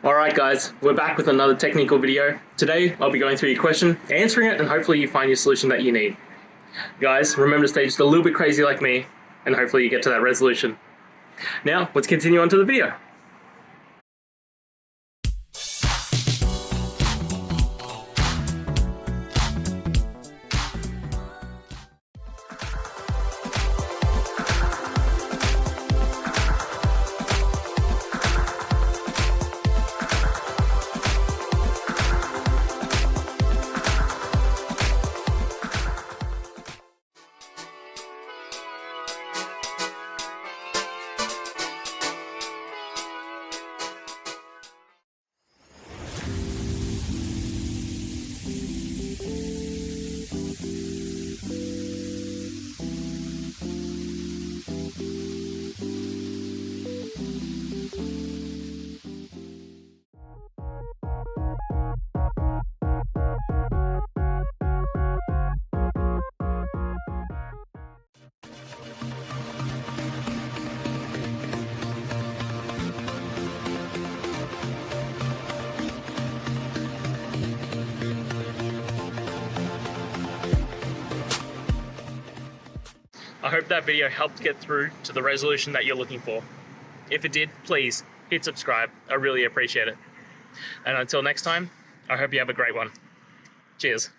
Alright guys, we're back with another technical video. Today I'll be going through your question, answering it, and hopefully you find your solution that you need. Guys, remember to stay just a little bit crazy like me, and hopefully you get to that resolution. Now, let's continue on to the video. I hope that video helped get through to the resolution that you're looking for. If it did, please hit subscribe. I really appreciate it. And until next time, I hope you have a great one. Cheers.